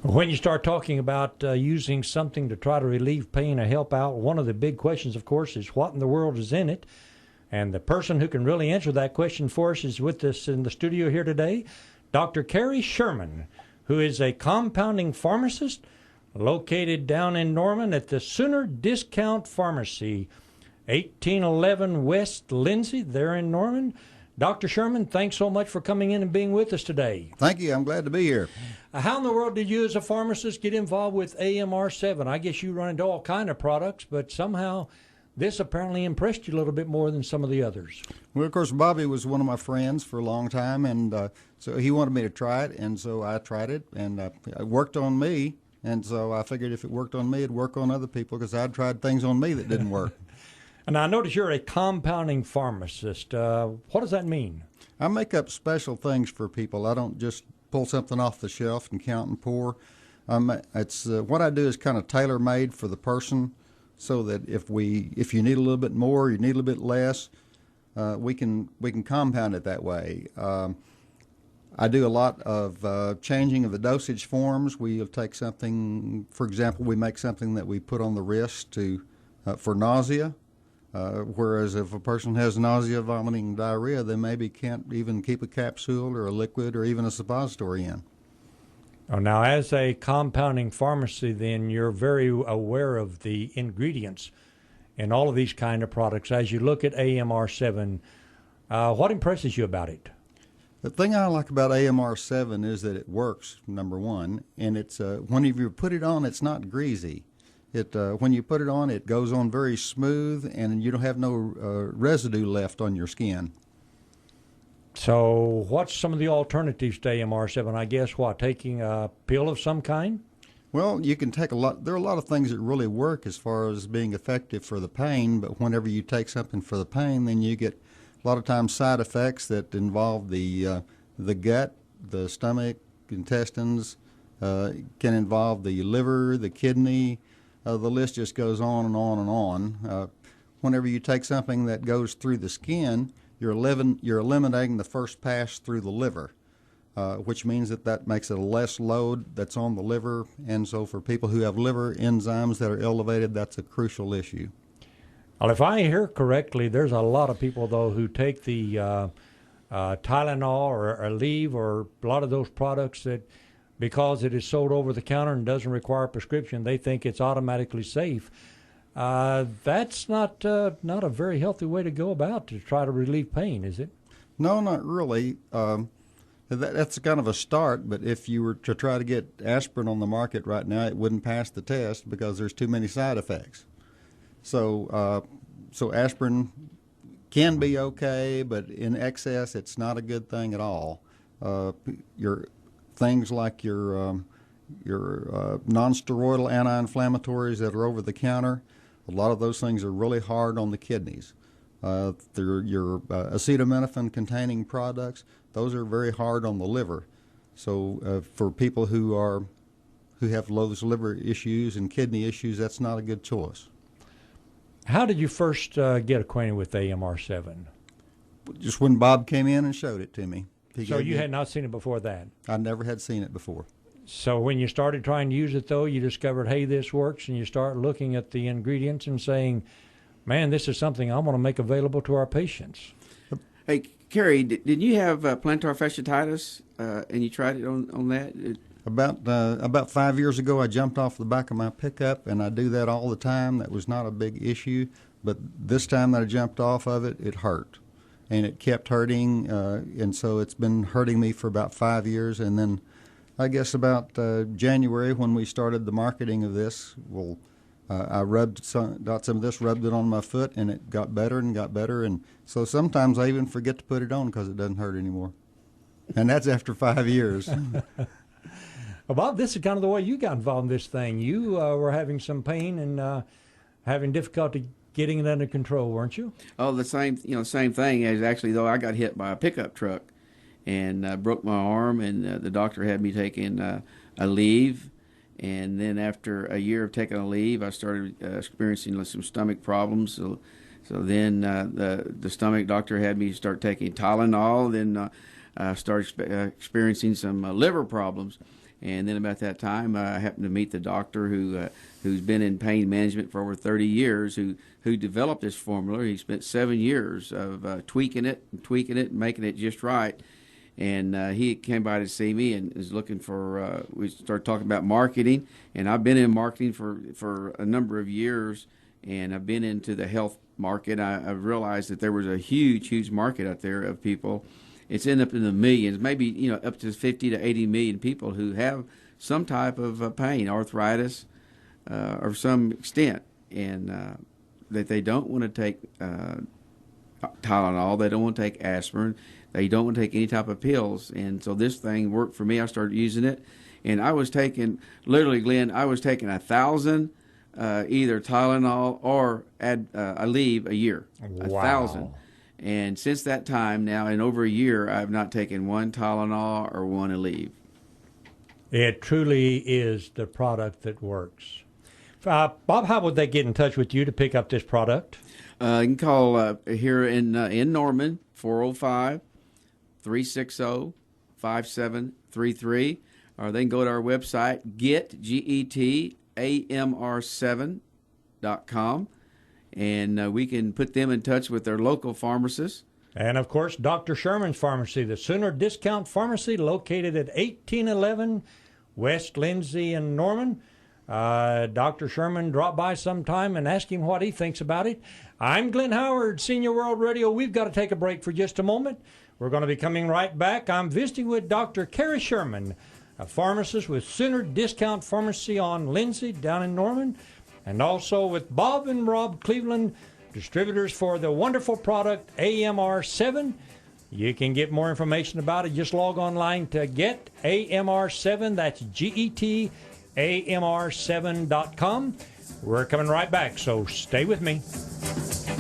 When you start talking about using something to try to relieve pain or help out, one of the big questions, of course, is what in the world is in it? And the person who can really answer that question for us is with us in the studio here today, Dr. Carey Sherman, who is a compounding pharmacist located down in Norman at the Sooner Discount Pharmacy, 1811 West Lindsay, there in Norman. Dr. Sherman, thanks so much for coming in and being with us today. Thank you. I'm glad to be here. How in the world did you as a pharmacist get involved with AMR-7? I guess you run into all kind of products, but somehow this apparently impressed you a little bit more than some of the others. Well, of course, Bobby was one of my friends for a long time, and so he wanted me to try it, and so I tried it, and it worked on me, and so I figured if it worked on me, it'd work on other people because I'd tried things on me that didn't work. And I notice you're a compounding pharmacist. What does that mean? I make up special things for people. I don't just pull something off the shelf and count and pour. What I do is kind of tailor-made for the person, so that if you need a little bit more, you need a little bit less, we can compound it that way. I do a lot of changing of the dosage forms. We'll take something, for example, we make something that we put on the wrist for nausea. Whereas if a person has nausea, vomiting, diarrhea, they maybe can't even keep a capsule or a liquid or even a suppository in. Oh, now, as a compounding pharmacy, then you're very aware of the ingredients in all of these kind of products. As you look at AMR-7, what impresses you about it? The thing I like about AMR-7 is that it works, number one, and it's when you put it on, it's not greasy. When you put it on, it goes on very smooth, and you don't have no residue left on your skin. So what's some of the alternatives to AMR-7? I guess taking a pill of some kind? Well, you can take a lot. There are a lot of things that really work as far as being effective for the pain, but whenever you take something for the pain, then you get a lot of times side effects that involve the gut, the stomach, intestines, can involve the liver, the kidney. The list just goes on and on and on. Whenever you take something that goes through the skin, you're eliminating the first pass through the liver, which means that makes it a less load that's on the liver. And so for people who have liver enzymes that are elevated, that's a crucial issue. Well, if I hear correctly, there's a lot of people, though, who take the Tylenol or Aleve or a lot of those products that, because it is sold over the counter and doesn't require a prescription, they think it's automatically safe. That's not a very healthy way to go about to try to relieve pain, is it? No, not really. That's kind of a start, but if you were to try to get aspirin on the market right now, it wouldn't pass the test because there's too many side effects. So aspirin can be okay, but in excess, it's not a good thing at all. Things like your non-steroidal anti-inflammatories that are over the counter, a lot of those things are really hard on the kidneys. Your acetaminophen-containing products, those are very hard on the liver. So for people who have those liver issues and kidney issues, that's not a good choice. How did you first get acquainted with AMR-7? Just when Bob came in and showed it to me. So you had not seen it before that? I never had seen it before. So when you started trying to use it, though, you discovered, hey, this works, and you start looking at the ingredients and saying, man, this is something I want to make available to our patients. Hey, Carey, did you have plantar fasciitis, and you tried it on that? About 5 years ago, I jumped off the back of my pickup, and I do that all the time. That was not a big issue, but this time that I jumped off of it, it hurt. And it kept hurting, and so it's been hurting me for about 5 years. And then I guess about January when we started the marketing of this, I got some of this, rubbed it on my foot, and it got better and got better. And so sometimes I even forget to put it on because it doesn't hurt anymore. And that's after 5 years. Well, Bob, this is kind of the way you got involved in this thing. You were having some pain and having difficulty getting it under control, weren't you? Oh, the same thing. As actually, though, I got hit by a pickup truck and broke my arm, and the doctor had me taking a leave. And then after a year of taking a leave, I started experiencing some stomach problems. So then the stomach doctor had me start taking Tylenol. Then started experiencing some liver problems. And then about that time, I happened to meet the doctor who's been in pain management for over 30 years, who developed this formula. He spent 7 years of tweaking it and making it just right. And he came by to see me and is looking for, we started talking about marketing. And I've been in marketing for a number of years, and I've been into the health market. I've realized that there was a huge market out there of people. It's up in the millions, maybe up to 50 to 80 million people who have some type of pain, arthritis, of some extent, and that they don't want to take Tylenol, they don't want to take aspirin, they don't want to take any type of pills. And so this thing worked for me. I started using it, and I was taking, literally, Glenn, I was taking 1,000 either Tylenol or Aleve a year. Wow. 1,000. And since that time now, in over a year, I've not taken one Tylenol or one Aleve. It truly is the product that works. Bob, how would they get in touch with you to pick up this product? You can call here in Norman, 405-360-5733, or they can go to our website, GetAMR7.com. And we can put them in touch with their local pharmacist. And, of course, Dr. Sherman's Pharmacy, the Sooner Discount Pharmacy, located at 1811 West Lindsay in Norman. Dr. Sherman, drop by sometime and ask him what he thinks about it. I'm Glenn Howard, Senior World Radio. We've got to take a break for just a moment. We're going to be coming right back. I'm visiting with Dr. Carey Sherman, a pharmacist with Sooner Discount Pharmacy on Lindsay down in Norman, and also with Bob and Rob Cleveland, distributors for the wonderful product AMR-7. You can get more information about it. Just log online to Get AMR-7. That's GETAMR7.com. We're coming right back, so stay with me.